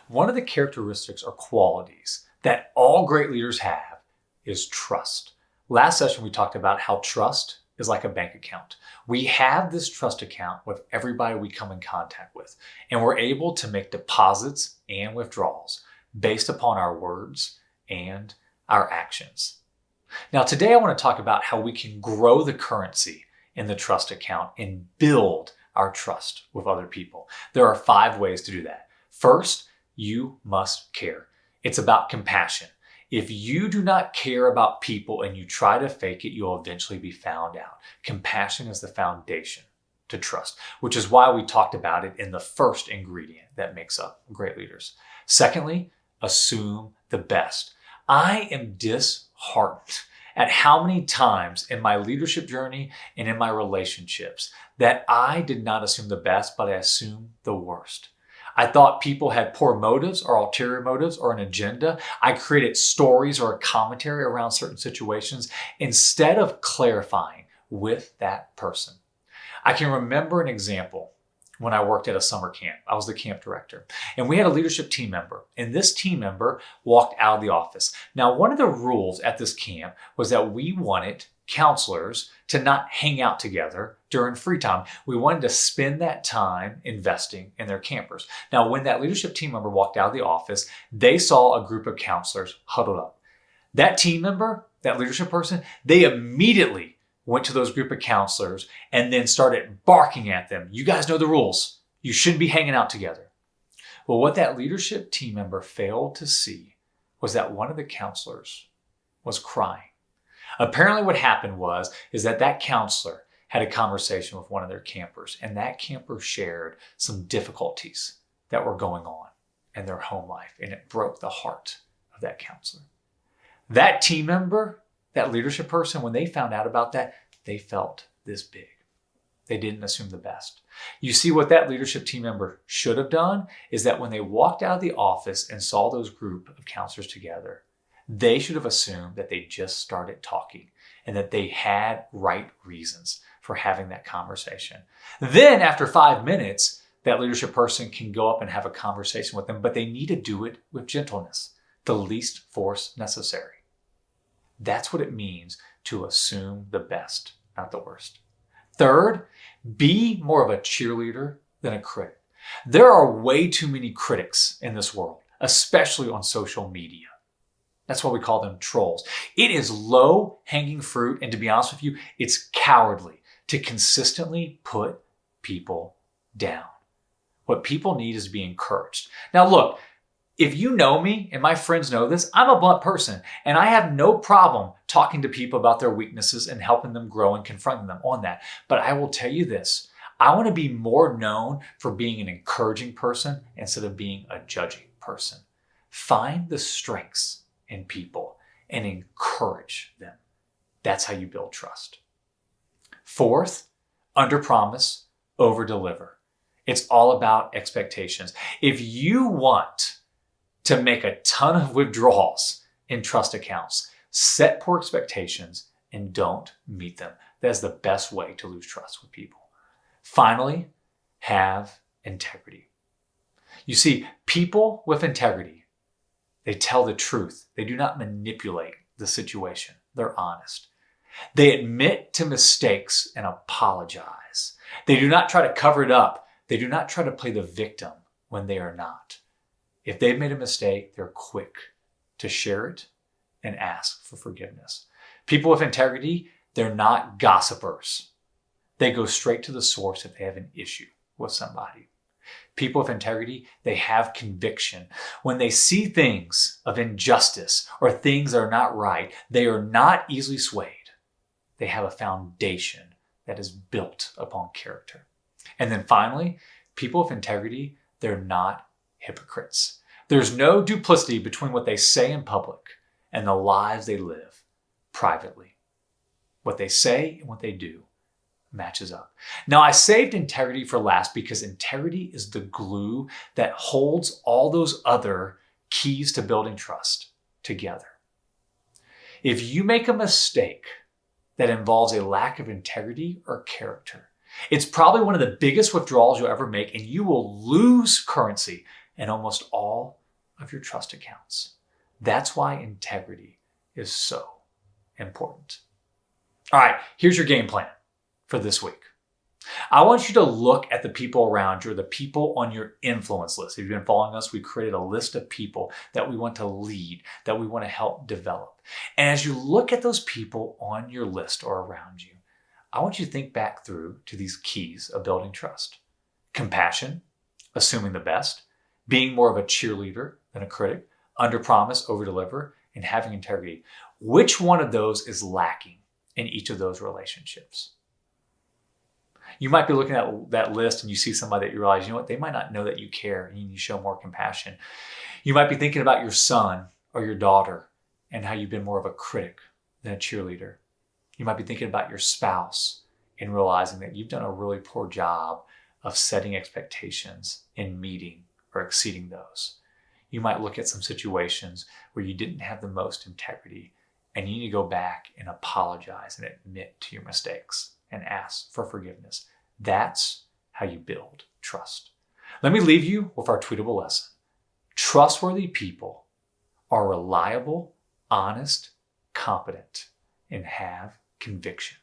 One of the characteristics or qualities that all great leaders have is trust. Last session, we talked about how trust is like a bank account. We have this trust account with everybody we come in contact with, and we're able to make deposits and withdrawals based upon our words and our actions. Now, today I want to talk about how we can grow the currency in the trust account and build our trust with other people. There are 5 ways to do that. First, you must care. It's about compassion. If you do not care about people and you try to fake it, you'll eventually be found out. Compassion is the foundation to trust, which is why we talked about it in the first ingredient that makes up great leaders. Secondly, assume the best. I am disheartened at how many times in my leadership journey and in my relationships that I did not assume the best, but I assumed the worst. I thought people had poor motives or ulterior motives or an agenda. I created stories or a commentary around certain situations instead of clarifying with that person. I can remember an example when I worked at a summer camp. I was the camp director, and we had a leadership team member, and this team member walked out of the office. Now, one of the rules at this camp was that we wanted counselors to not hang out together during free time. We wanted to spend that time investing in their campers. Now, when that leadership team member walked out of the office, they saw a group of counselors huddled up. That team member, that leadership person, they immediately went to those group of counselors and then started barking at them. You guys know the rules. You shouldn't be hanging out together. Well, what that leadership team member failed to see was that one of the counselors was crying. Apparently what happened is that counselor had a conversation with one of their campers, and that camper shared some difficulties that were going on in their home life, and it broke the heart of that counselor. That team member, that leadership person, when they found out about that, they felt this big. They didn't assume the best. You see, what that leadership team member should have done is that when they walked out of the office and saw those group of counselors together, they should have assumed that they just started talking and that they had right reasons for having that conversation. Then after 5 minutes, that leadership person can go up and have a conversation with them, but they need to do it with gentleness, the least force necessary. That's what it means to assume the best, not the worst. Third, be more of a cheerleader than a critic. There are way too many critics in this world, especially on social media. That's why we call them trolls. It is low-hanging fruit, and to be honest with you, it's cowardly to consistently put people down. What people need is to be encouraged. Now look, if you know me, and my friends know this, I'm a blunt person, and I have no problem talking to people about their weaknesses and helping them grow and confronting them on that. But I will tell you this, I want to be more known for being an encouraging person instead of being a judging person. Find the strengths in people and encourage them. That's how you build trust. Fourth, underpromise, overdeliver. It's all about expectations. If you want to make a ton of withdrawals in trust accounts, set poor expectations and don't meet them. That's the best way to lose trust with people. Finally, have integrity. You see, people with integrity, they tell the truth. They do not manipulate the situation. They're honest. They admit to mistakes and apologize. They do not try to cover it up. They do not try to play the victim when they are not. If they've made a mistake, they're quick to share it and ask for forgiveness. People with integrity, they're not gossipers. They go straight to the source if they have an issue with somebody. People with integrity, they have conviction. When they see things of injustice or things that are not right, they are not easily swayed. They have a foundation that is built upon character. And then finally, people with integrity, they're not hypocrites. There's no duplicity between what they say in public and the lives they live privately. What they say and what they do matches up. Now, I saved integrity for last because integrity is the glue that holds all those other keys to building trust together. If you make a mistake that involves a lack of integrity or character, it's probably one of the biggest withdrawals you'll ever make, and you will lose currency and almost all of your trust accounts. That's why integrity is so important. All right, here's your game plan for this week. I want you to look at the people around you, or the people on your influence list. If you've been following us, we created a list of people that we want to lead, that we want to help develop. And as you look at those people on your list or around you, I want you to think back through to these keys of building trust. Compassion, assuming the best, being more of a cheerleader than a critic, under-promise, over-deliver, and having integrity. Which one of those is lacking in each of those relationships? You might be looking at that list and you see somebody that you realize, you know what, they might not know that you care and you need to show more compassion. You might be thinking about your son or your daughter and how you've been more of a critic than a cheerleader. You might be thinking about your spouse and realizing that you've done a really poor job of setting expectations and meeting or exceeding those. You might look at some situations where you didn't have the most integrity and you need to go back and apologize and admit to your mistakes and ask for forgiveness. That's how you build trust. Let me leave you with our tweetable lesson. Trustworthy people are reliable, honest, competent, and have conviction.